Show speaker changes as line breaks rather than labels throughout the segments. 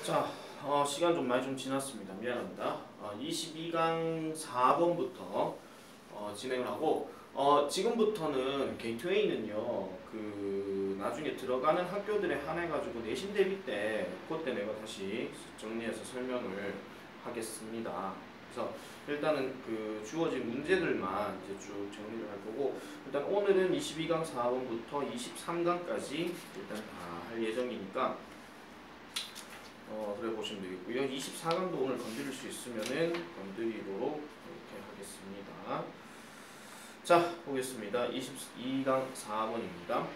자, 시간 좀 많이 좀 지났습니다. 미안합니다. 22강 4번부터 진행을 하고 지금부터는 게이트웨이는요. 그 나중에 들어가는 학교들에 한해 가지고 내신 대비 때 그때 내가 다시 정리해서 설명을 하겠습니다. 그래서 일단은 그 주어진 문제들만 이제 쭉 정리를 할 거고 일단 오늘은 22강 4번부터 23강까지 일단 다 할 예정이니까 그래 보시면 되겠고요. 24강도 오늘 건드릴 수 있으면은 건드리도록 이렇게 하겠습니다. 자, 보겠습니다. 22강 4번입니다.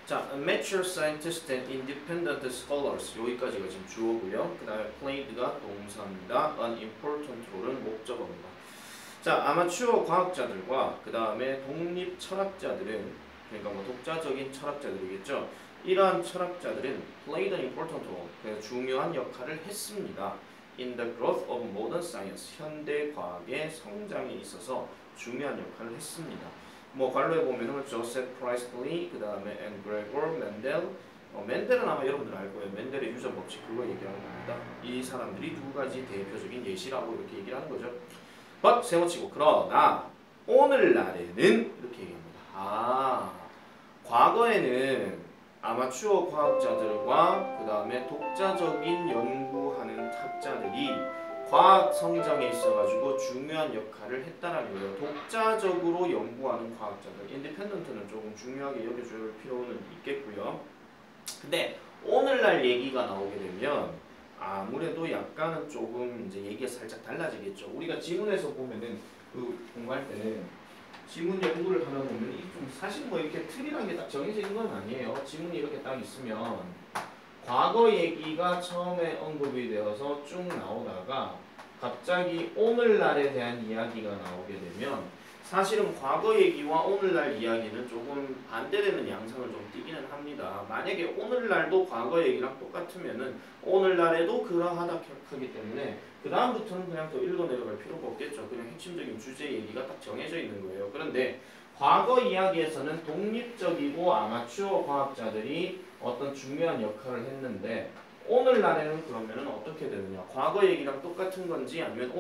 자, amateur scientists and independent scholars 여기까지가 지금 주어고요. 그 다음에 played가 동사입니다. an important role은 목적어입니다. 자, 아마추어 과학자들과 그 다음에 독립 철학자들은 그러니까 뭐 독자적인 철학자들이겠죠. 이러한 철학자들은 played an important role, 그래서 중요한 역할을 했습니다. in the growth of modern science, 현대 과학의 성장에 있어서 중요한 역할을 했습니다. 뭐 관로에 보면은 조세프 프라이슬리, 그 다음에 앤 그레고 멘델, 멘델은 아마 여러분들 알 거예요. 멘델의 유전 법칙 그거 얘기하는 겁니다. 이 사람들이 두 가지 대표적인 예시라고 이렇게 얘기를 하는 거죠. but 세워치고 그러나 오늘날에는 이렇게 얘기합니다. 과거에는 아마추어 과학자들과 그 다음에 독자적인 연구하는 학자들이 과학 성장에 있어가지고 중요한 역할을 했다라는 거예요. 독자적으로 연구하는 과학자들, 인디펜던트는 조금 중요하게 여겨줄 필요는 있겠고요. 근데 오늘날 얘기가 나오게 되면 아무래도 약간은 조금 이제 얘기가 살짝 달라지겠죠. 우리가 지문에서 보면은 그 공부할 때는 지문 연구를 하다 보면 이게 좀 사실 뭐 이렇게 틀이란 게 딱 정해져 있는 건 아니에요. 지문이 이렇게 딱 있으면 과거 얘기가 처음에 언급이 되어서 쭉 나오다가 갑자기 오늘날에 대한 이야기가 나오게 되면 사실은 과거 얘기와 오늘날 이야기는 조금 반대되는 양상을 좀 띠기는 합니다. 만약에 오늘날도 과거 얘기랑 똑같으면은 오늘날에도 그러하다 하기 때문에 그 다음부터는 그냥 더 읽어 내려갈 필요가 없겠죠. 그냥 핵심적인 주제 얘기가 딱 정해져 있는 거예요. 그런데 과거 이야기에서는 독립적이고 아마추어 과학자들이 어떤 중요한 역할을 했는데 오늘날에는 그러면은 어떻게 되느냐? 과거 얘기랑 똑같은 건지 아니면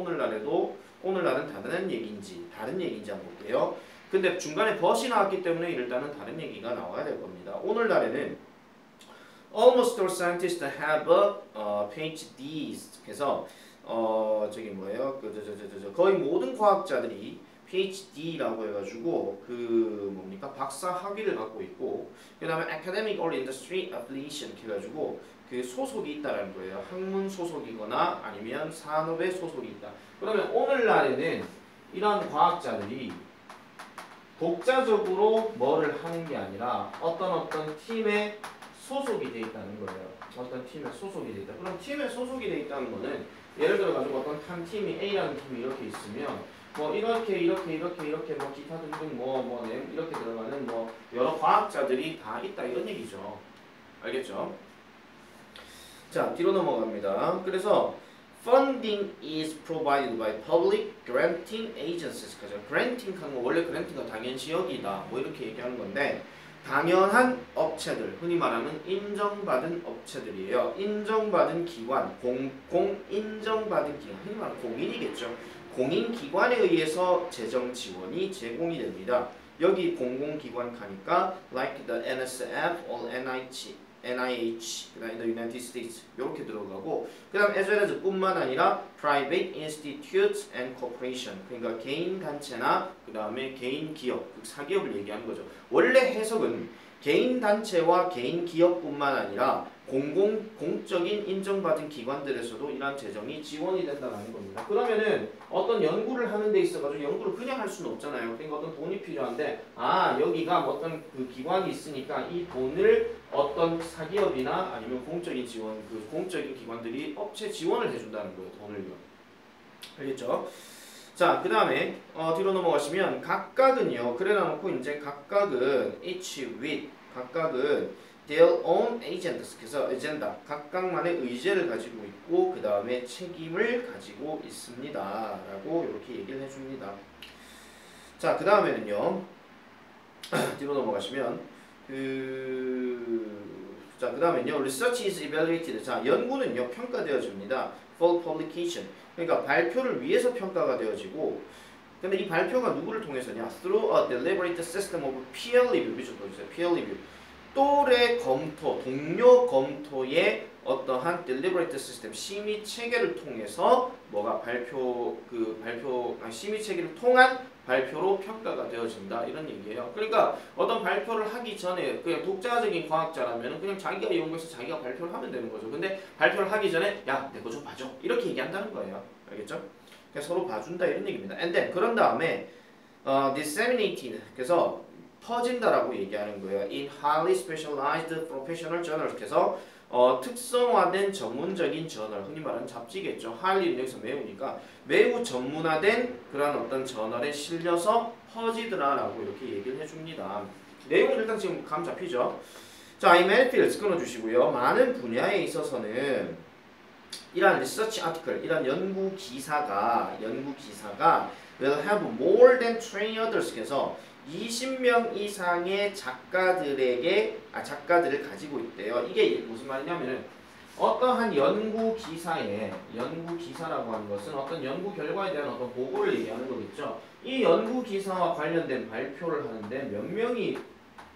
오늘날은 다른 얘기인지 한번 볼게요. 근데 중간에 벗이 나왔기 때문에 일단은 다른 얘기가 나와야 될 겁니다. 오늘날에는 almost all scientists have PhDs. 그래서 저기 뭐예요? 거의 모든 과학자들이 PhD라고 해가지고 그 뭡니까 박사 학위를 갖고 있고 그 다음에 Academic or Industry Affiliation 해가지고 그 소속이 있다라는 거예요. 학문 소속이거나 아니면 산업의 소속이 있다. 그러면 오늘날에는 이런 과학자들이 독자적으로 뭐를 하는 게 아니라 어떤 팀에 소속이 돼 있다는 거예요. 어떤 팀에 소속이 돼 있다. 그럼 팀에 소속이 돼 있다는 거는 예를 들어 가지고 어떤 한 팀이 A라는 팀이 이렇게 있으면 뭐 이렇게 뭐 기타 등등 뭐 이렇게 들어가는 뭐 여러 과학자들이 다 있다 이런 얘기죠. 알겠죠? 자, 뒤로 넘어갑니다. 그래서 funding is provided by public granting agencies. 그죠? granting 하는 거 원래 granting가 당연시역이다. 뭐 이렇게 얘기하는 건데 당연한 업체들, 흔히 말하는 인정받은 업체들이에요. 인정받은 기관, 인정받은 기관, 흔히 말하는 공인이겠죠. 공인기관에 의해서 재정 지원이 제공이 됩니다. 여기 공공기관 가니까 like the NSF or NIH, 그 다음에 the United States 이렇게 들어가고 그 다음 as well as 뿐만 아니라 private institutes and corporation, 그러니까 개인 단체나 그 다음에 개인 기업, 사기업을 얘기하는 거죠. 원래 해석은 개인 단체와 개인 기업뿐만 아니라 공적인 인정받은 기관들에서도 이러한 재정이 지원이 된다는 겁니다. 그러면은 어떤 연구를 하는 데 있어가지고 연구를 그냥 할 수는 없잖아요. 그러니까 어떤 돈이 필요한데 여기가 어떤 그 기관이 있으니까 이 돈을 어떤 사기업이나 아니면 공적인 지원, 그 공적인 기관들이 업체 지원을 해준다는 거예요. 돈을요. 알겠죠? 자, 그 다음에 뒤로 넘어가시면 각각은요. 그래 놔놓고 이제 각각은 each with, 각각은 their own agendas, 그래서 에젠다, 각각만의 의제를 가지고 있고 그 다음에 책임을 가지고 있습니다. 라고 이렇게 얘기를 해줍니다. 자, 그 다음에는요. 뒤로 넘어가시면 자, 그 다음에요. Research is evaluated. 자, 연구는요, 평가되어집니다. For publication. 그러니까 발표를 위해서 평가가 되어지고, 근데 이 발표가 누구를 통해서냐? Through a deliberate system of peer review. peer review. 또래 검토, 동료 검토의 어떠한 deliberate system, 심의 체계를 통해서 뭐가 심의 체계를 통한 발표로 평가가 되어진다 이런 얘기예요. 그러니까 어떤 발표를 하기 전에 그냥 독자적인 과학자라면 그냥 자기가 연구해서 자기가 발표를 하면 되는 거죠. 근데 발표를 하기 전에 야, 내 거 좀 봐줘 이렇게 얘기한다는 거예요. 알겠죠? 그래서 서로 봐준다 이런 얘기입니다. And then 그런 다음에 disseminated 그래서 퍼진다라고 얘기하는 거예요. In highly specialized professional journals. 그래서 특성화된 전문적인 저널, 흔히 말하는 잡지겠죠. highly는 여기서 매우니까 매우 전문화된 그런 어떤 저널에 실려서 퍼지더라라고 이렇게 얘기를 해줍니다. 내용은 일단 지금 감 잡히죠. 자, in many fields 끊어주시고요. 많은 분야에 있어서는 이러한 research article, 이러한 연구 기사가 will have more than 20 others. 그래서 20명 이상의 작가들을 가지고 있대요. 이게 무슨 말이냐면은 어떠한 연구 기사라고 하는 것은 어떤 연구 결과에 대한 어떤 보고를 얘기하는 거겠죠. 이 연구 기사와 관련된 발표를 하는데 몇 명이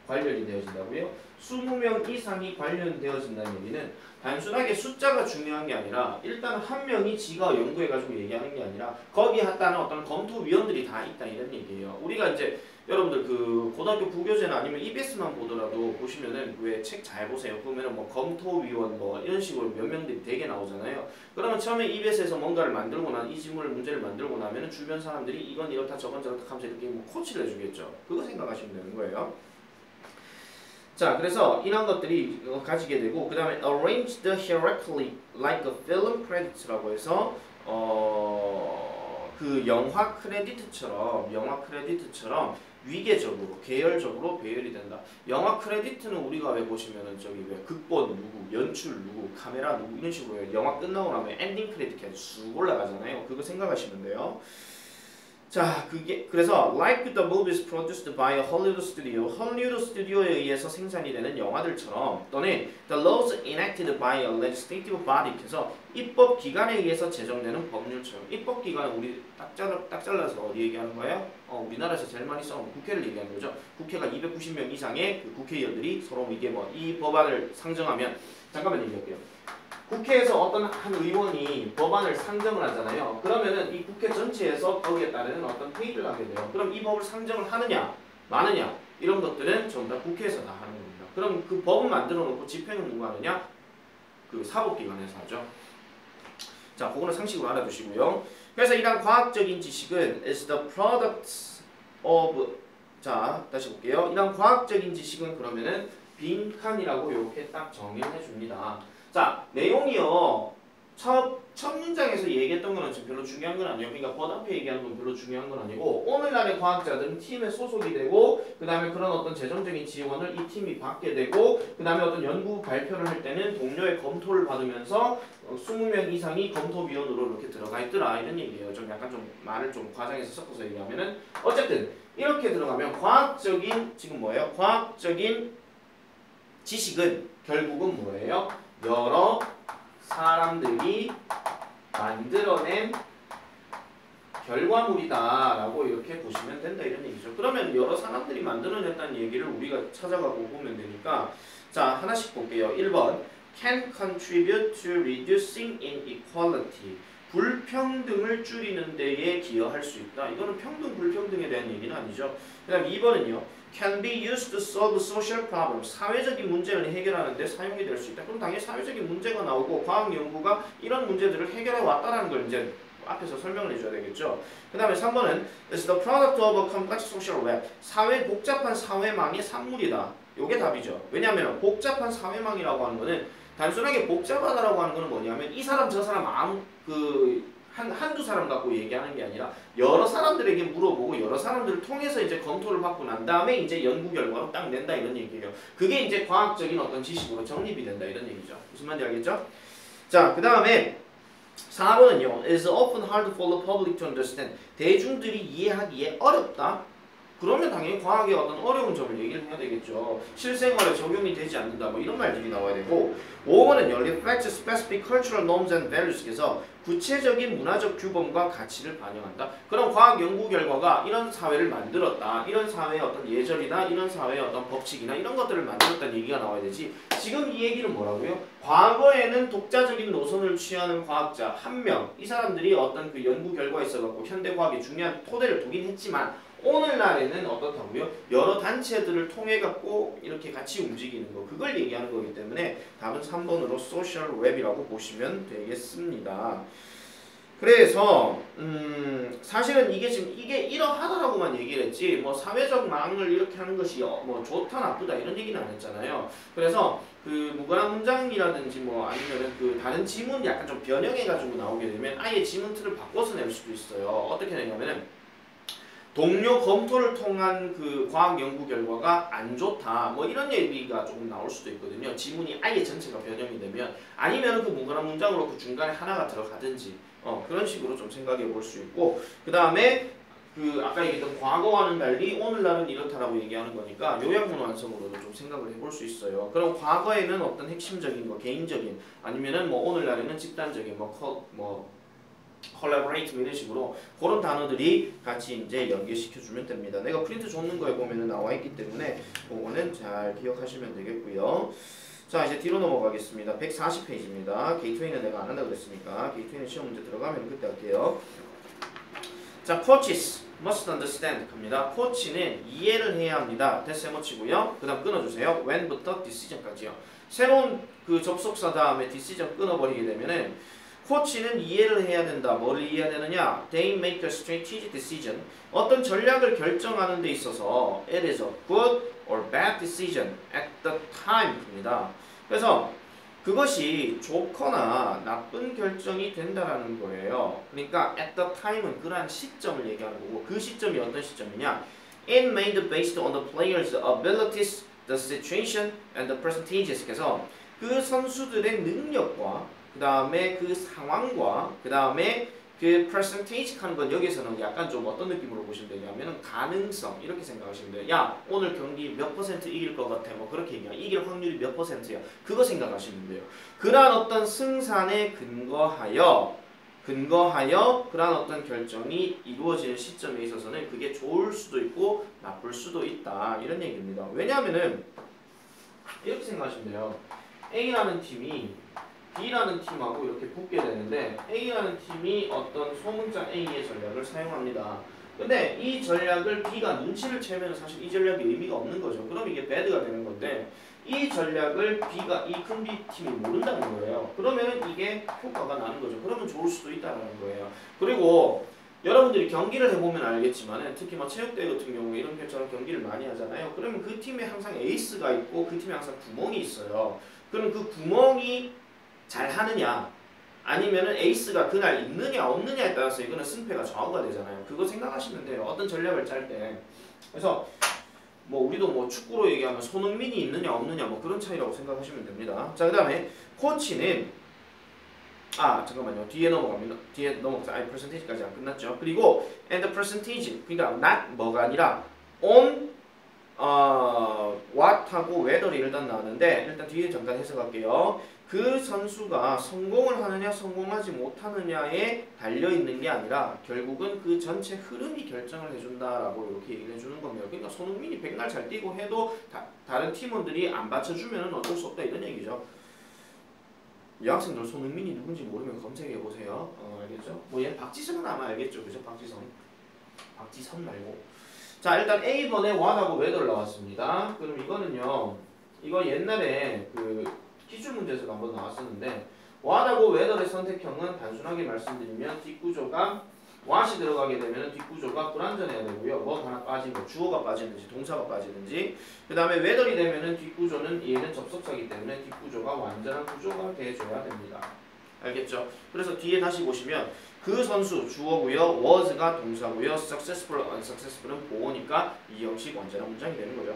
관련이 되어진다고요? 20명 이상이 관련되어진다는 얘기는 단순하게 숫자가 중요한 게 아니라 일단 한 명이 지가 연구해가지고 얘기하는 게 아니라 거기에 따른 어떤 검토위원들이 다 있다 이런 얘기예요. 우리가 이제 여러분들 그 고등학교 부교재나 아니면 EBS만 보더라도 보시면은 왜 책 잘 보세요. 보면은 뭐 검토위원 뭐 이런 식으로 몇 명들이 되게 나오잖아요. 그러면 처음에 EBS에서 뭔가를 만들고 이 문제를 만들고 나면은 주변 사람들이 이건 이렇다 저건 저렇다 하면서 이렇게 뭐 코치를 해주겠죠. 그거 생각하시면 되는 거예요. 자, 그래서 이런 것들이 가지게 되고 그 다음에 arranged hierarchically like a film credits라고 해서 그 영화 크레디트처럼 위계적으로 계열적으로 배열이 된다. 영화 크레디트는 우리가 왜 보시면은 저기 왜 극본 누구, 연출 누구, 카메라 누구 이런 식으로 영화 끝나고 나면 엔딩 크레디트가 쭉 올라가잖아요. 그거 생각하시면 돼요. 자, 그래서 like the movies produced by a Hollywood studio, 헐리우드 스튜디오에 의해서 생산이 되는 영화들처럼 또는 the laws enacted by a legislative body, 그래서 입법 기관에 의해서 제정되는 법률처럼 입법 기관은 우리 딱 잘라서 어디 얘기하는 거예요? 우리나라에서 제일 많이 써온 국회를 얘기하는 거죠. 국회가 290명 이상의 그 국회의원들이 서로 이게 뭐 이 법안을 상정하면 잠깐만 얘기할게요. 국회에서 어떤 한 의원이 법안을 상정을 하잖아요. 그러면은 이 국회 전체에서 거기에 따르는 어떤 회의를 하게 돼요. 그럼 이 법을 상정을 하느냐, 마느냐 이런 것들은 전부 다 국회에서 다 하는 겁니다. 그럼 그 법을 만들어 놓고 집행은 누가 하느냐? 그 사법기관에서 하죠. 자, 그거는 상식으로 알아두시고요. 그래서 이러한 과학적인 지식은 is the product of 자, 다시 볼게요. 이러한 과학적인 지식은 그러면은 빈칸이라고 이렇게 딱 정의를 해줍니다. 자, 내용이요. 첫 문장에서 얘기했던 거는 지금 별로 중요한 건 아니에요. 그러니까 버담페 얘기하는 건 별로 중요한 건 아니고 오늘날의 과학자들은 팀에 소속이 되고 그 다음에 그런 어떤 재정적인 지원을 이 팀이 받게 되고 그 다음에 어떤 연구 발표를 할 때는 동료의 검토를 받으면서 20명 이상이 검토위원으로 이렇게 들어가 있더라 이런 얘기예요. 좀 약간 좀 말을 좀 과장해서 섞어서 얘기하면은 어쨌든 이렇게 들어가면 과학적인 지금 뭐예요? 과학적인 지식은 결국은 뭐예요? 여러 사람들이 만들어낸 결과물이다라고 이렇게 보시면 된다 이런 얘기죠. 그러면 여러 사람들이 만들어냈다는 얘기를 우리가 찾아가고 보면 되니까 자, 하나씩 볼게요. 1번 can contribute to reducing inequality. 불평등을 줄이는 데에 기여할 수 있다. 이거는 평등 불평등에 대한 얘기는 아니죠. 그 다음 2번은요. can be used to solve social problems. 사회적인 문제를 해결하는 데 사용이 될 수 있다. 그럼 당연히 사회적인 문제가 나오고 과학 연구가 이런 문제들을 해결해 왔다는 걸 이제 앞에서 설명을 해줘야 되겠죠. 그 다음에 3번은 is the product of a complex social web. 복잡한 사회망의 산물이다. 요게 답이죠. 왜냐하면 복잡한 사회망이라고 하는 거는 단순하게 복잡하다라고 하는 거는 뭐냐면 이 사람 저 사람 한두 사람 갖고 얘기하는 게 아니라 여러 사람들에게 물어보고 여러 사람들을 통해서 이제 검토를 받고 난 다음에 이제 연구 결과로 딱 낸다 이런 얘기예요. 그게 이제 과학적인 어떤 지식으로 정립이 된다 이런 얘기죠. 무슨 말인지 알겠죠? 자, 그 다음에 4번은요. It is often hard for the public to understand. 대중들이 이해하기에 어렵다. 그러면 당연히 과학의 어떤 어려운 점을 얘기를 해야 되겠죠. 실생활에 적용이 되지 않는다. 뭐 이런 말들이 나와야 되고 5번은요. reflect specific cultural norms and values에서 구체적인 문화적 규범과 가치를 반영한다. 그럼 과학 연구 결과가 이런 사회를 만들었다. 이런 사회의 어떤 예절이나 이런 사회의 어떤 법칙이나 이런 것들을 만들었다는 얘기가 나와야 되지. 지금 이 얘기는 뭐라고요? 과거에는 독자적인 노선을 취하는 과학자 한 명, 이 사람들이 어떤 그 연구 결과에 있어갖고 현대과학의 중요한 토대를 두긴 했지만 오늘날에는 어떻다고요? 여러 단체들을 통해 갖고 이렇게 같이 움직이는 거, 그걸 얘기하는 거기 때문에 답은 3번으로 소셜 웹이라고 보시면 되겠습니다. 그래서 사실은 이게 지금 이게 이러하다라고만 얘기를 했지 뭐 사회적 망을 이렇게 하는 것이 뭐 좋다 나쁘다 이런 얘기는 안 했잖아요. 그래서 그 무관한 문장이라든지 뭐 아니면은 그 다른 지문 약간 좀 변형해가지고 나오게 되면 아예 지문 틀을 바꿔서 낼 수도 있어요. 어떻게 내냐면은 동료 검토를 통한 그 과학 연구 결과가 안 좋다 뭐 이런 얘기가 조금 나올 수도 있거든요. 지문이 아예 전체가 변형이 되면 아니면 그 무관한 문장으로 그 중간에 하나가 들어가든지 그런 식으로 좀 생각해 볼 수 있고 그 다음에 그 아까 얘기했던 과거와는 달리 오늘날은 이렇다라고 얘기하는 거니까 요약문 완성으로도 좀 생각을 해볼 수 있어요. 그럼 과거에는 어떤 핵심적인 거 개인적인 아니면은 뭐 오늘날에는 집단적인 collaborate 이런 식으로 그런 단어들이 같이 이제 연계시켜주면 됩니다. 내가 프린트 줬는 거에 보면은 나와 있기 때문에 그거는 잘 기억하시면 되겠고요. 자 이제 뒤로 넘어가겠습니다. 140페이지입니다. 게이트웨이는 내가 안 한다고 그랬으니까 게이트웨이는 시험 문제 들어가면 그때 할게요. 자 coaches must understand 갑니다. 코치는 이해를 해야 합니다. 됐어 해머치고요. 그 다음 끊어주세요. when부터 decision까지요. 새로운 그 접속사 다음에 decision 끊어버리게 되면은 코치는 이해를 해야 된다. 뭐를 이해해야 되느냐? They make a strategic decision. 어떤 전략을 결정하는 데 있어서 it is a good or bad decision at the time입니다. 그래서 그것이 좋거나 나쁜 결정이 된다라는 거예요. 그러니까 at the time은 그러한 시점을 얘기하는 거고 그 시점이 어떤 시점이냐? It made based on the players' abilities, the situation, and the percentages. 그래서 그 선수들의 능력과 그 다음에 그 상황과 그 다음에 그 percentage 하는 건 여기서는 약간 좀 어떤 느낌으로 보시면 되냐면은 가능성 이렇게 생각하시면 돼요. 야 오늘 경기 몇 퍼센트 이길 것 같아 뭐 그렇게 얘기해. 이길 확률이 몇 퍼센트야 그거 생각하시면 돼요. 그러한 어떤 승산에 근거하여 그러한 어떤 결정이 이루어지는 시점에 있어서는 그게 좋을 수도 있고 나쁠 수도 있다 이런 얘기입니다. 왜냐하면은 이렇게 생각하시면 돼요. A라는 팀이 B라는 팀하고 이렇게 붙게 되는데 A라는 팀이 어떤 소문자 A의 전략을 사용합니다. 근데 이 전략을 B가 눈치를 채면 사실 이 전략이 의미가 없는 거죠. 그럼 이게 배드가 되는 건데 이 전략을 B가 이 큰 B 팀이 모른다는 거예요. 그러면 이게 효과가 나는 거죠. 그러면 좋을 수도 있다는 거예요. 그리고 여러분들이 경기를 해보면 알겠지만 특히 뭐 체육대회 같은 경우에 이런 것처럼 경기를 많이 하잖아요. 그러면 그 팀에 항상 에이스가 있고 그 팀에 항상 구멍이 있어요. 그럼 그 구멍이 잘 하느냐 아니면은 에이스가 그날 있느냐 없느냐에 따라서 이거는 승패가 좌우가 되잖아요. 그거 생각하시면 돼요. 어떤 전략을 짤 때. 그래서 뭐 우리도 뭐 축구로 얘기하면 손흥민이 있느냐 없느냐 뭐 그런 차이라고 생각하시면 됩니다. 자 그다음에 코치는 잠깐만요. 뒤에 넘어가서 percentage까지 안 끝났죠. 그리고 and the percentage 그러니까 not 뭐가 아니라 on what하고 whether이 일단 나왔는데 일단 뒤에 잠깐 해석할게요. 그 선수가 성공을 하느냐 성공하지 못하느냐에 달려있는 게 아니라 결국은 그 전체 흐름이 결정을 해준다라고 이렇게 얘기를 해주는 겁니다. 그러니까 손흥민이 백날 잘 뛰고 해도 다른 팀원들이 안 받쳐주면 어쩔 수 없다 이런 얘기죠. 여학생들 손흥민이 누군지 모르면 검색해보세요. 알겠죠? 뭐 얘 박지성은 아마 알겠죠. 그죠? 박지성 말고. 자 일단 A번에 what하고 whether 나왔습니다. 그럼 이거는요. 이거 옛날에 그 기출문제에서 한번 나왔었는데 what하고 whether의 선택형은 단순하게 말씀드리면 뒷구조가 what이 들어가게 되면 뒷구조가 불완전해야 되고요. 뭐 하나 빠진 거 주어가 빠지든지 동사가 빠지든지 그 다음에 whether이 되면은 뒷구조는 얘는 접속사이기 때문에 뒷구조가 완전한 구조가 돼줘야 됩니다. 알겠죠? 그래서 뒤에 다시 보시면 그 선수 주어고요. was가 동사고요. successful, unsuccessful은 보어니까 이 역시 완전한 문장이 되는 거죠.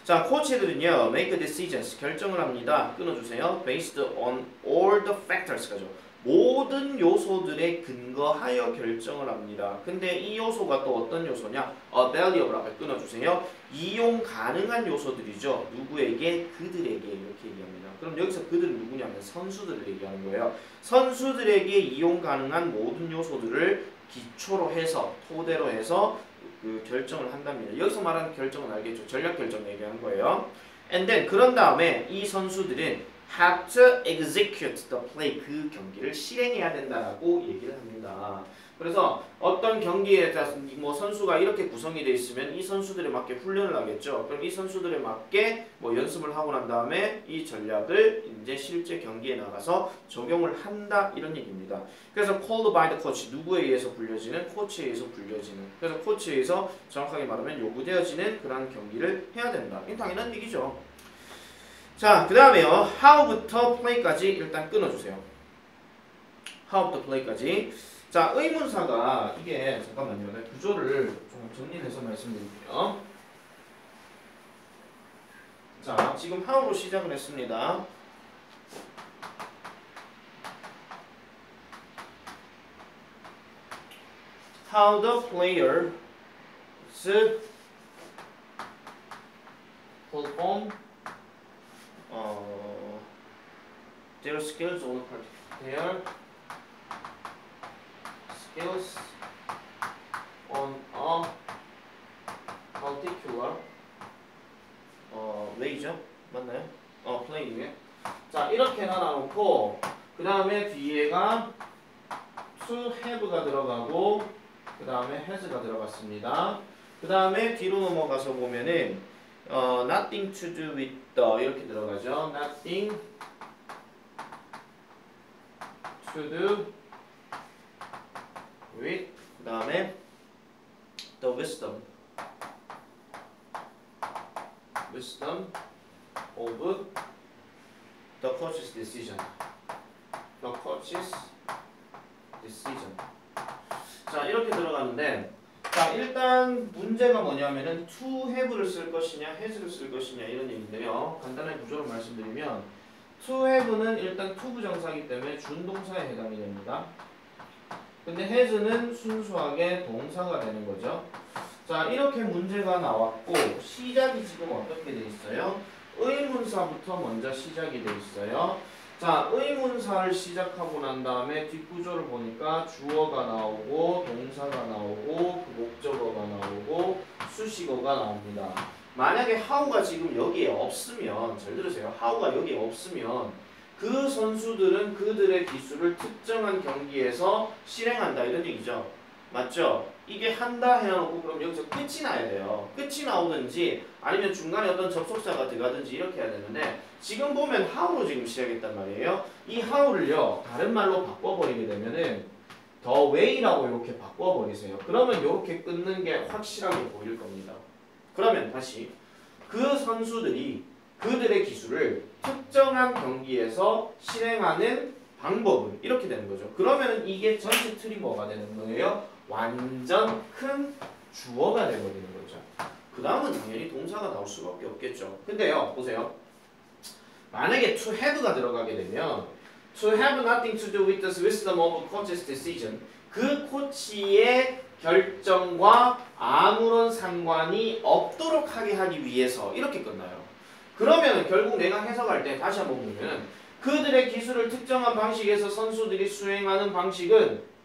자, 코치들은요, make decisions, 결정을 합니다. 끊어주세요. based on all the factors가죠. 모든 요소들에 근거하여 결정을 합니다. 근데 이 요소가 또 어떤 요소냐? available 앞에 끊어주세요. 이용 가능한 요소들이죠. 누구에게? 그들에게 이렇게 얘기합니다. 그럼 여기서 그들은 누구냐면 선수들을 얘기하는 거예요. 선수들에게 이용 가능한 모든 요소들을 기초로 해서 토대로 해서 그 결정을 한답니다. 여기서 말하는 결정은 알겠죠? 전략 결정 얘기하는 거예요. And then 그런 다음에 이 선수들은 have to execute the play 그 경기를 실행해야 된다라고 얘기를 합니다. 그래서 어떤 경기에 뭐 선수가 이렇게 구성이 되어 있으면 이 선수들에 맞게 훈련을 하겠죠. 그럼 이 선수들에 맞게 뭐 연습을 하고 난 다음에 이 전략을 이제 실제 경기에 나가서 적용을 한다 이런 얘기입니다. 그래서 called by the coach 누구에 의해서 불려지는 코치에 의해서 불려지는 그래서 코치에 의해서 정확하게 말하면 요구되어지는 그런 경기를 해야 된다. 이건 당연한 얘기죠. 자, 그 다음에요. how부터 play까지 일단 끊어주세요. how부터 play까지. 자, 의문사가 이게 잠깐만요. 내 구조를 좀 정리해서 말씀드릴게요. 자, 지금 how로 시작을 했습니다. How the players perform their skills on their skills on a particular way죠? 맞나요? play에. 자, 이렇게 나눠놓고 그 다음에 뒤에가 to have가 들어가고 그 다음에 has가 들어갔습니다. 그 다음에 뒤로 넘어가서 보면은 nothing to do with the 이렇게 들어가죠. nothing to do with 그 다음에 the wisdom of the coach's decision. the coach's decision. 자, 이렇게 들어가는데 자, 일단 문제가 뭐냐면은 to have를 쓸 것이냐 has를 쓸 것이냐 이런 얘기인데요. 간단하게 구조를 말씀드리면 to have는 일단 to 부정사이기 때문에 준동사에 해당이 됩니다. 근데 has는 순수하게 동사가 되는 거죠. 자, 이렇게 문제가 나왔고 시작이 지금 어떻게 돼 있어요? 의문사부터 먼저 시작이 돼 있어요. 자, 의문사를 시작하고 난 다음에 뒷구조를 보니까 주어가 나오고 동사가 나오고 목적어가 나오고 수식어가 나옵니다. 만약에 how가 지금 여기에 없으면 잘 들으세요. how가 여기에 없으면 그 선수들은 그들의 기술을 특정한 경기에서 실행한다 이런 얘기죠. 맞죠? 이게 한다 해놓고 그럼 여기서 끝이 나야 돼요. 끝이 나오든지 아니면 중간에 어떤 접속사가 들어가든지 이렇게 해야 되는데 지금 보면 how로 지금 시작했단 말이에요. 이 how를요 다른 말로 바꿔버리게 되면은 the way라고 이렇게 바꿔버리세요. 그러면 이렇게 끊는 게 확실하게 보일 겁니다. 그러면 다시 그 선수들이 그들의 기술을 특정한 경기에서 실행하는 방법은 이렇게 되는 거죠. 그러면 이게 전체 틀이 뭐가 되는 거예요? 완전 큰 주어가 되버리는 거죠. 그 다음은 당연히 동사가 나올 수밖에 없겠죠. 근데요, 보세요. 만약에 to have가 들어가게 되면 to have nothing to do with the wisdom of coach's decision 그 코치의 결정과 아무런 상관이 없도록 하기 위해서 이렇게 끝나요. 그러면 결국 내가 해석할 때 다시 한번 보면 그들의 기술을 특정한 방식에서 선수들이 수행하는 방식은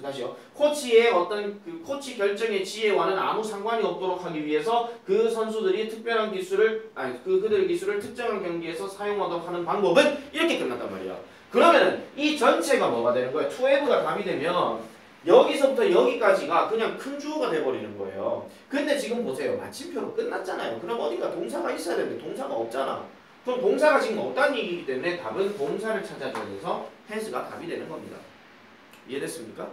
다시요. 코치의 어떤 그 코치 결정의 지혜와는 아무 상관이 없도록 하기 위해서 그 선수들이 특별한 기술을 그들의 기술을 특정한 경기에서 사용하도록 하는 방법은 이렇게 끝난단 말이야. 그러면 이 전체가 뭐가 되는 거야? to have가 답이 되면 여기서부터 여기까지가 그냥 큰 주어가 돼버리는 거예요. 근데 지금 보세요. 마침표로 끝났잖아요. 그럼 어딘가 동사가 있어야 되는데 동사가 없잖아. 그럼 동사가 지금 없다는 얘기이기 때문에 답은 동사를 찾아줘야 돼서 has가 답이 되는 겁니다. 이해됐습니까?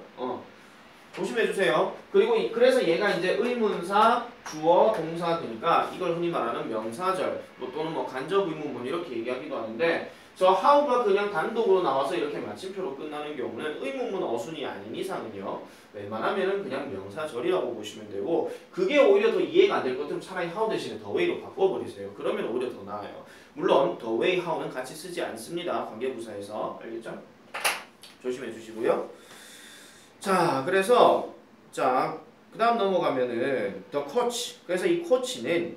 조심해주세요. 그리고 그래서 얘가 이제 의문사, 주어, 동사 되니까 이걸 흔히 말하는 명사절 또는 뭐 간접 의문문 이렇게 얘기하기도 하는데 저 how가 그냥 단독으로 나와서 이렇게 마침표로 끝나는 경우는 의문문 어순이 아닌 이상은요. 웬만하면은 그냥 명사절이라고 보시면 되고 그게 오히려 더 이해가 안 될 것 같으면 차라리 how 대신에 the way로 바꿔버리세요. 그러면 오히려 더 나아요. 물론 the way, how는 같이 쓰지 않습니다. 관계부사에서. 알겠죠? 조심해 주시고요. 자, 그래서 자, 그다음 넘어가면은 the coach. 그래서 이 코치는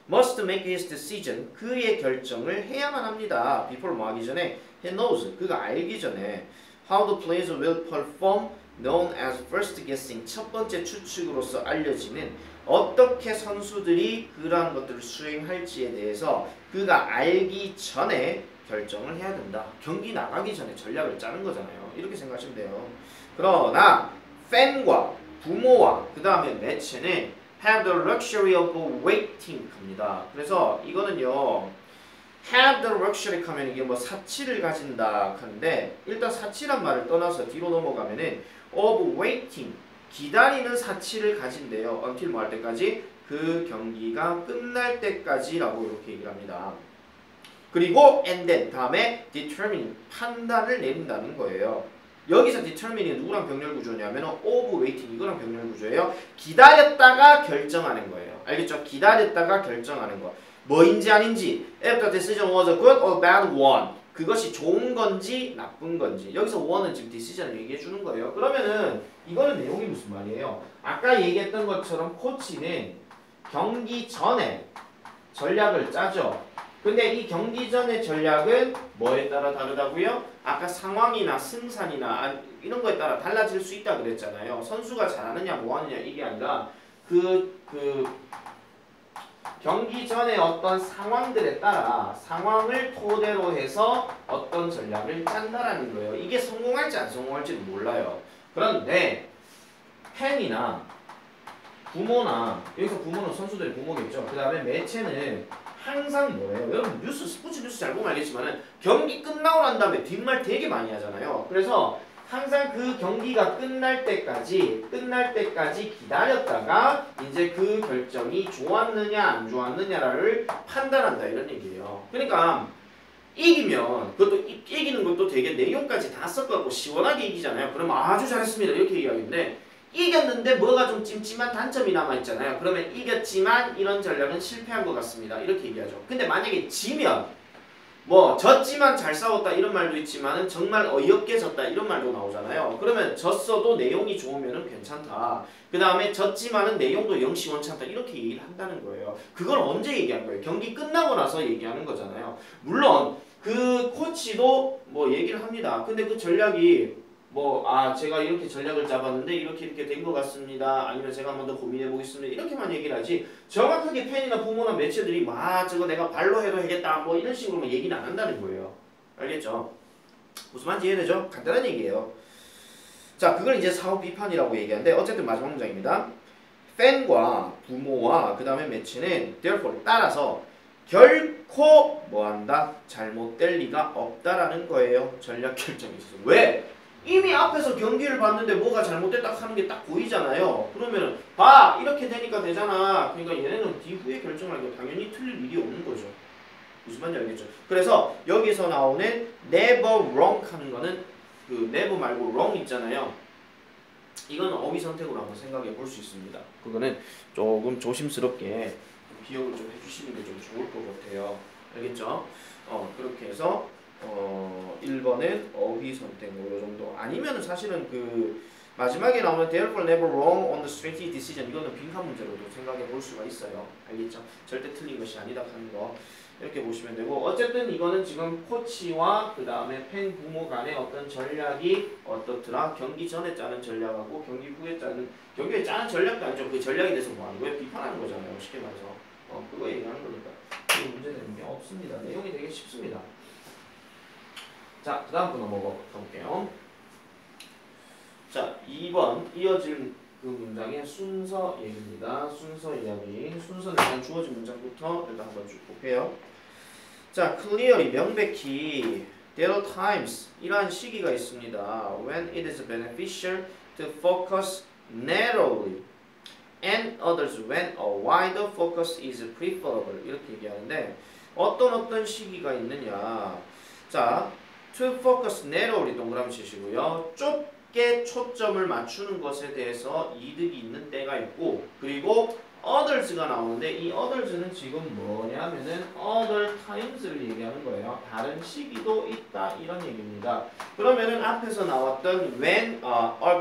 must make his decision. 그의 결정을 해야만 합니다. before 뭐 하기 전에 he knows. 그가 알기 전에 how the players will perform known as first guessing. 첫 번째 추측으로서 알려지는 어떻게 선수들이 그러한 것들을 수행할지에 대해서 그가 알기 전에 결정을 해야 된다. 경기 나가기 전에 전략을 짜는 거잖아요. 이렇게 생각하시면 돼요. 그러나 팬과 부모와 그 다음에 매체는 have the luxury of waiting 합니다. 그래서 이거는요, have the luxury 하면 이게 뭐 사치를 가진다 하는데 일단 사치란 말을 떠나서 뒤로 넘어가면은 of waiting 기다리는 사치를 가진대요. until 뭐 할 때까지? 그 경기가 끝날 때까지라고 이렇게 얘기를 합니다. 그리고 and then 다음에 determine 판단을 내린다는 거예요. 여기서 determine이 누구랑 병렬 구조냐면 of waiting 이거랑 병렬 구조예요. 기다렸다가 결정하는 거예요. 알겠죠? 기다렸다가 결정하는 거. 뭐인지 아닌지 if the decision was a good or bad one 그것이 좋은 건지 나쁜 건지 여기서 one은 지금 decision을 얘기해 주는 거예요. 그러면은 이거는 내용이 무슨 말이에요? 아까 얘기했던 것처럼 코치는 경기 전에 전략을 짜죠. 근데 이 경기 전의 전략은 뭐에 따라 다르다고요? 아까 상황이나 승산이나 이런 거에 따라 달라질 수 있다 그랬잖아요. 선수가 잘하느냐 뭐하느냐 이게 아니라 경기 전에 어떤 상황들에 따라 상황을 토대로 해서 어떤 전략을 짠다라는 거예요. 이게 성공할지 안 성공할지는 몰라요. 그런데 팬이나 부모나 여기서 부모는 선수들의 부모겠죠. 그 다음에 매체는 항상 뭐예요? 여러분 뉴스 스포츠 뉴스 잘 보면 알겠지만은 경기 끝나고 난 다음에 뒷말 되게 많이 하잖아요. 그래서 항상 그 경기가 끝날 때까지 기다렸다가 이제 그 결정이 좋았느냐 안 좋았느냐를 판단한다 이런 얘기예요. 그러니까 이기면 그것도 이기는 것도 되게 내용까지 다 섞어갖고 시원하게 이기잖아요. 그러면 아주 잘했습니다 이렇게 얘기하겠는데 이겼는데 뭐가 좀 찜찜한 단점이 남아있잖아요. 그러면 이겼지만 이런 전략은 실패한 것 같습니다. 이렇게 얘기하죠. 근데 만약에 지면 뭐 졌지만 잘 싸웠다 이런 말도 있지만은 정말 어이없게 졌다 이런 말도 나오잖아요. 그러면 졌어도 내용이 좋으면은 괜찮다. 그 다음에 졌지만은 내용도 영시원찮다 이렇게 얘기를 한다는 거예요. 그걸 언제 얘기한 거예요? 경기 끝나고 나서 얘기하는 거잖아요. 물론 그 코치도 뭐 얘기를 합니다. 근데 그 전략이 제가 이렇게 전략을 잡았는데 이렇게 된 것 같습니다. 아니면 제가 한 번 더 고민해 보겠습니다. 이렇게만 얘기를 하지 정확하게 팬이나 부모나 매체들이 저거 내가 발로 해도 되겠다 뭐 이런 식으로 얘기는 안 한다는 거예요. 알겠죠? 무슨 말인지 이해되죠? 간단한 얘기예요. 자, 그걸 이제 사후 비판이라고 얘기하는데 어쨌든 마지막 문장입니다. 팬과 부모와 그 다음에 매체는 therefore 따라서 결코 뭐한다? 잘못될 리가 없다라는 거예요. 전략 결정에 있어서. 왜? 이미 앞에서 경기를 봤는데 뭐가 잘못됐다 하는 게 딱 보이잖아요. 그러면은 이렇게 되니까 되잖아. 그러니까 얘네는 뒤후에 결정할 거 당연히 틀릴 일이 없는 거죠. 무슨 말인지 알겠죠? 그래서 여기서 나오는 never wrong 하는 거는 그 never 말고 wrong 있잖아요. 이거는 어휘 선택으로 한번 생각해 볼 수 있습니다. 그거는 조금 조심스럽게 기억을 좀 해주시는 게 좀 좋을 것 같아요. 알겠죠? 그렇게 해서 1번은 어휘 선택 요 정도. 아니면은 사실은 그 마지막에 나오는 therefore never wrong on the strategic decision 이거는 빈칸 문제로도 생각해 볼 수가 있어요. 알겠죠? 절대 틀린 것이 아니다 하는 거 이렇게 보시면 되고 어쨌든 이거는 지금 코치와 그 다음에 팬 부모 간의 어떤 전략이 어떻더라 경기 전에 짜는 전략하고 경기 후에 짜는 경기에 짜는 전략도 아니죠. 그 전략에 대해서 뭐 하는 거예요? 비판하는 거잖아요. 쉽게 말해서 그거 얘기하는 거니까 문제되는 게 없습니다. 내용이 되게 쉽습니다. 자, 그 다음 거 넘어가 볼게요. 자, 2번 이어질 그 문장의 순서 얘기입니다. 순서 이야기. 순서는 일단 주어진 문장부터 일단 한번 쭉 볼게요. 자, clearly 명백히 there are times 이러한 시기가 있습니다. when it is beneficial to focus narrowly and others when a wider focus is preferable 이렇게 얘기하는데 어떤 시기가 있느냐. 자, to focus narrowly 동그라미 치시고요. 좁게 초점을 맞추는 것에 대해서 이득이 있는 때가 있고 그리고 others가 나오는데 이 others는 지금 뭐냐면은 other times를 얘기하는 거예요. 다른 시기도 있다 이런 얘기입니다. 그러면은 앞에서 나왔던 when,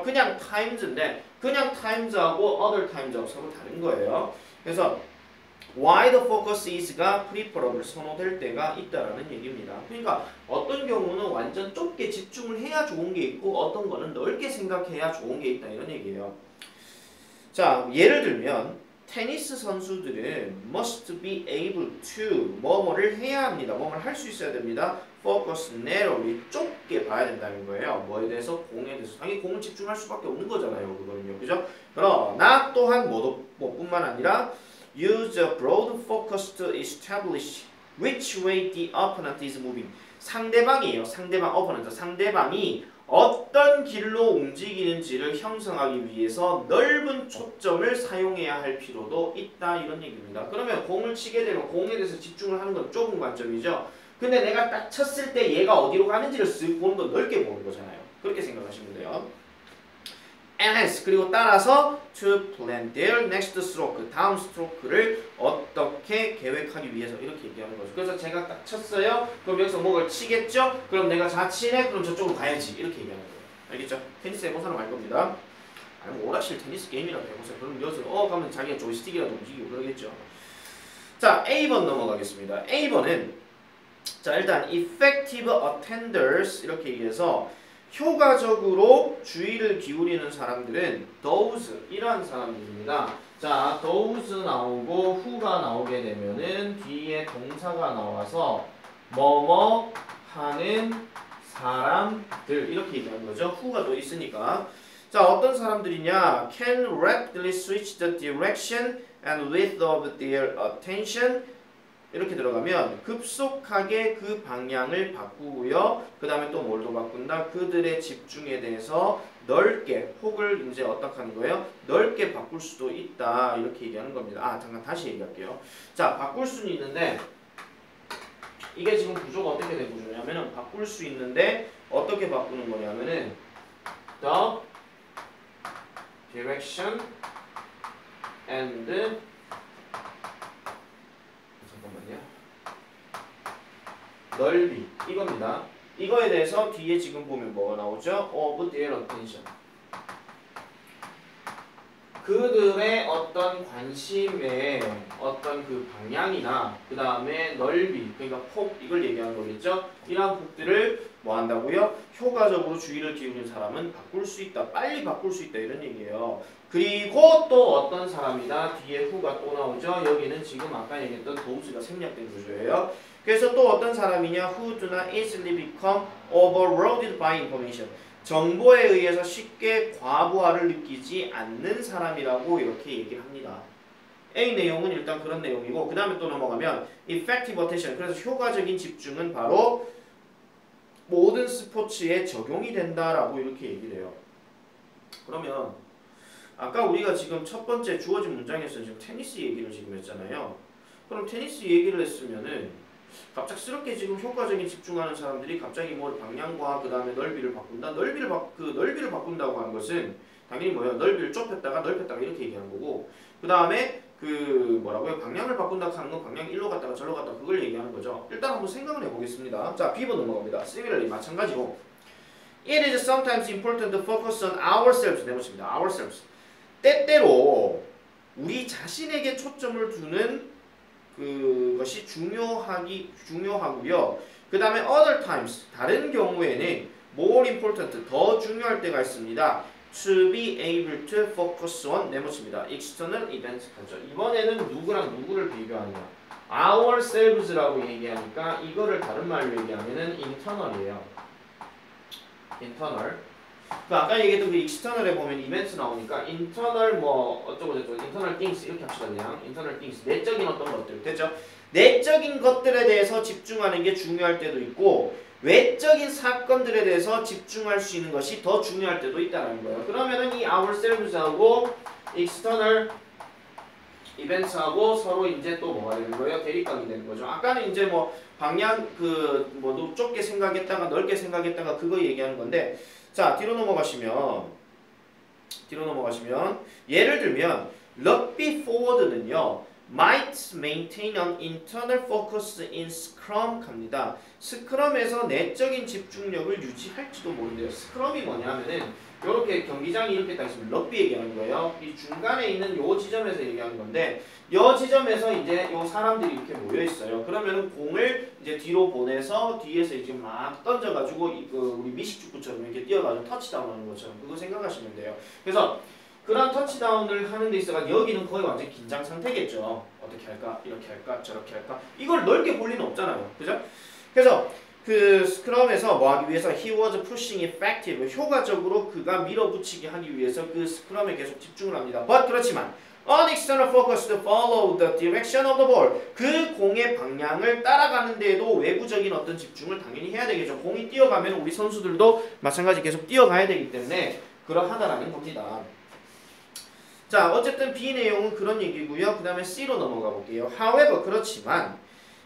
그냥 times인데 그냥 times하고 other times하고 서로 다른 거예요. 그래서 why the focus is가 preferable 선호될 때가 있다라는 얘기입니다. 그러니까 어떤 경우는 완전 좁게 집중을 해야 좋은 게 있고 어떤 거는 넓게 생각해야 좋은 게 있다 이런 얘기예요. 자, 예를 들면 테니스 선수들은 must be able to 뭐뭐를 해야 합니다. 뭐뭐를 할 수 있어야 됩니다. focus narrowly 좁게 봐야 된다는 거예요. 뭐에 대해서? 공에 대해서. 당연히 공을 집중할 수밖에 없는 거잖아요. 그거는요. 그죠? 그러나 또한 뭐뿐만 아니라 use a broad focus to establish which way the opponent is moving. 상대방이에요. 상대방, opponent. 상대방이 어떤 길로 움직이는지를 형성하기 위해서 넓은 초점을 사용해야 할 필요도 있다 이런 얘기입니다. 그러면 공을 치게 되면 공에 대해서 집중을 하는 건 좁은 관점이죠. 근데 내가 딱 쳤을 때 얘가 어디로 가는지를 쓱 보는 건 넓게 보는 거잖아요. 그렇게 생각하시면 돼요. And hence, 그리고 따라서 to plan their next stroke, 다음 스트로크를 어떻게 계획하기 위해서 이렇게 얘기하는 거죠. 그래서 제가 딱 쳤어요. 그럼 여기서 목을 치겠죠? 그럼 내가 자치네? 그럼 저쪽으로 가야지. 이렇게 얘기하는 거예요. 알겠죠? 테니스 해본 사람 알 겁니다. 아니 뭐 오락실 테니스 게임이라도 해보세요. 그럼 여기서 가면 자기가 조이스틱이라도 움직이고 그러겠죠. 자, A번 넘어가겠습니다. A번은 자 일단 effective attenders 이렇게 얘기해서 효과적으로 주의를 기울이는 사람들은 those 이러한 사람들입니다. 자, those 나오고 who가 나오게 되면은 뒤에 동사가 나와서 뭐뭐 하는 사람들 이렇게 얘기하는 거죠. who가 또 있으니까. 자, 어떤 사람들이냐? can rapidly switch the direction and width of their attention 이렇게 들어가면 급속하게 그 방향을 바꾸고요. 그 다음에 또 뭘로 바꾼다? 그들의 집중에 대해서 넓게 혹을 이제 어떻게 하는 거예요? 넓게 바꿀 수도 있다. 이렇게 얘기하는 겁니다. 아 잠깐 다시 얘기할게요. 자 바꿀 수는 있는데 이게 지금 구조가 어떻게 된 구조냐면은 바꿀 수 있는데 어떻게 바꾸는 거냐면은 the direction and 넓이 이겁니다. 이거에 대해서 뒤에 지금 보면 뭐가 나오죠? of their attention. 그들의 어떤 관심의 어떤 그 방향이나 그 다음에 넓이 그러니까 폭 이걸 얘기하는 거겠죠? 이러한 폭들을 뭐 한다고요? 효과적으로 주의를 기울인 사람은 바꿀 수 있다. 빨리 바꿀 수 있다 이런 얘기예요. 그리고 또 어떤 사람이다. 뒤에 who가 또 나오죠? 여기는 지금 아까 얘기했던 does가 생략된 구조예요. 그래서 또 어떤 사람이냐? Who do not easily become overloaded by information. 정보에 의해서 쉽게 과부하를 느끼지 않는 사람이라고 이렇게 얘기를 합니다. A 내용은 일단 그런 내용이고 그 다음에 또 넘어가면 effective attention. 그래서 효과적인 집중은 바로 모든 스포츠에 적용이 된다라고 이렇게 얘기를 해요. 그러면 아까 우리가 지금 첫 번째 주어진 문장에서 지금 테니스 얘기를 지금 했잖아요. 그럼 테니스 얘기를 했으면은 갑작스럽게 지금 효과적인 집중하는 사람들이 갑자기 뭐 방향과 그 다음에 넓이를 바꾼다. 넓이를 바꾼다고 하는 것은 당연히 뭐예요? 넓이를 좁혔다가 넓혔다가 이렇게 얘기하는 거고 그 다음에 그 뭐라고요? 방향을 바꾼다고 하는 건 방향 일로 갔다가 절로 갔다 그걸 얘기하는 거죠. 일단 한번 생각을 해보겠습니다. 자, B번 넘어갑니다. Similarly 마찬가지로 It is sometimes important to focus on ourselves. 내놓습니다. ourselves. 때때로 우리 자신에게 초점을 두는 그것이 중요하고요. 그 다음에 other times 다른 경우에는 more important 더 중요할 때가 있습니다. To be able to focus on 내놓습니다. external events 하죠. 이번에는 누구랑 누구를 비교하냐? ourselves라고 얘기하니까 이거를 다른 말로 얘기하면은 internal이에요. internal. 그 아까 얘기했던 그 external에 보면 이벤트 나오니까 internal 뭐 어쩌고 저쩌고 internal things 이렇게 합시다 그냥 internal things 내적인 어떤 것들 됐죠? 내적인 것들에 대해서 집중하는 게 중요할 때도 있고 외적인 사건들에 대해서 집중할 수 있는 것이 더 중요할 때도 있다는 거예요. 그러면은 이 ourselves하고 external 이벤트하고 서로 이제 또 뭐가 되는 거예요? 대립각이 되는 거죠. 아까는 이제 뭐 방향 그 뭐 좁게 생각했다가 넓게 생각했다가 그거 얘기하는 건데 자 뒤로 넘어가시면 예를 들면 럭비 포워드는요. might maintain an internal focus in scrum 갑니다. 스크럼에서 내적인 집중력을 유지할지도 모른대요. 스크럼이 뭐냐면은 이렇게 경기장이 이렇게 딱 있으면 럭비 얘기하는 거예요. 이 중간에 있는 요 지점에서 얘기하는 건데 요 지점에서 이제 요 사람들이 이렇게 모여 있어요. 그러면은 공을 이제 뒤로 보내서 뒤에서 이제 막 던져가지고 우리 미식축구처럼 이렇게 뛰어가지고 터치다운하는 것처럼 그거 생각하시면 돼요. 그래서 그런 터치다운을 하는 데 있어가 여기는 거의 완전 긴장 상태겠죠. 어떻게 할까? 이렇게 할까? 저렇게 할까? 이걸 넓게 볼 리는 없잖아요. 그죠? 그래서 그 스크럼에서 뭐 하기 위해서 he was pushing effective 효과적으로 그가 밀어붙이게 하기 위해서 그 스크럼에 계속 집중을 합니다. But 그렇지만 on external focus to follow the direction of the ball 그 공의 방향을 따라가는 데에도 외부적인 어떤 집중을 당연히 해야 되겠죠. 공이 뛰어가면 우리 선수들도 마찬가지 계속 뛰어가야 되기 때문에 그러하다라는 겁니다. 자, 어쨌든 B 내용은 그런 얘기고요. 그 다음에 C로 넘어가 볼게요. However, 그렇지만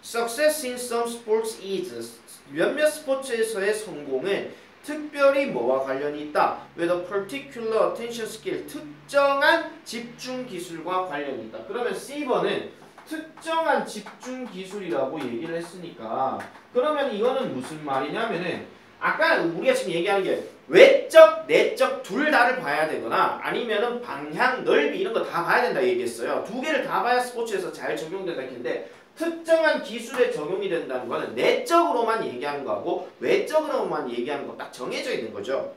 Success in some sports is 몇몇 스포츠에서의 성공은 특별히 뭐와 관련이 있다. With a particular attention skill 특정한 집중 기술과 관련이 있다. 그러면 C번은 특정한 집중 기술이라고 얘기를 했으니까 그러면 이거는 무슨 말이냐면은 아까 우리가 지금 얘기하는 게 외적, 내적 둘 다를 봐야 되거나 아니면은 방향, 넓이 이런 거 다 봐야 된다 얘기했어요. 두 개를 다 봐야 스포츠에서 잘 적용된다 했는데 특정한 기술에 적용이 된다는 거는 내적으로만 얘기하는 거하고 외적으로만 얘기하는 거 딱 정해져 있는 거죠.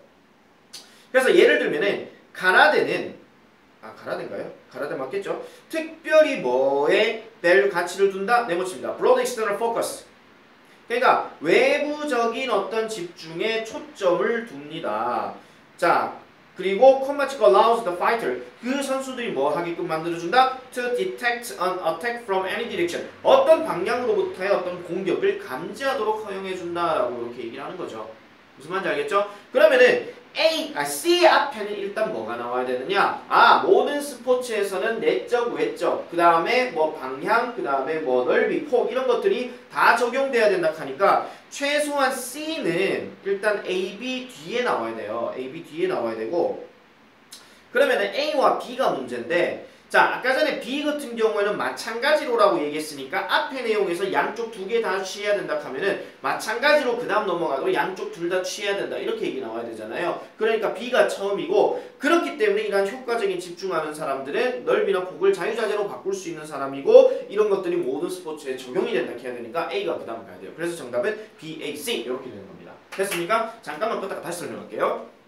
그래서 예를 들면은 가라데는 가라데인가요? 가라데 맞겠죠? 특별히 뭐에 밸류 가치를 둔다? 네모칩니다. Broad external focus. 그러니까 외부적인 어떤 집중에 초점을 둡니다. 자, 그리고 콤마치가 allows the fighter 그 선수들이 뭐 하게끔 만들어준다? To detect an attack from any direction 어떤 방향으로부터의 어떤 공격을 감지하도록 허용해준다라고 이렇게 얘기를 하는 거죠. 무슨 말인지 알겠죠? 그러면은 C 앞에는 일단 뭐가 나와야 되느냐? 모든 스포츠에서는 내적, 외적, 그 다음에 뭐 방향, 그 다음에 뭐 넓이, 폭 이런 것들이 다 적용돼야 된다 하니까 최소한 C는 일단 A, B 뒤에 나와야 돼요. A, B 뒤에 나와야 되고 그러면은 A와 B가 문제인데 자, 아까 전에 B 같은 경우에는 마찬가지로라고 얘기했으니까 앞에 내용에서 양쪽 두 개 다 취해야 된다 하면은 마찬가지로 그 다음 넘어가도 양쪽 둘 다 취해야 된다 이렇게 얘기 나와야 되잖아요. 그러니까 B가 처음이고 그렇기 때문에 이러한 효과적인 집중하는 사람들은 넓이나 폭을 자유자재로 바꿀 수 있는 사람이고 이런 것들이 모든 스포츠에 적용이 된다 해야 되니까 A가 그 다음 가야 돼요. 그래서 정답은 B, A, C 이렇게 되는 겁니다. 됐습니까? 잠깐만 껐다가 다시 설명할게요.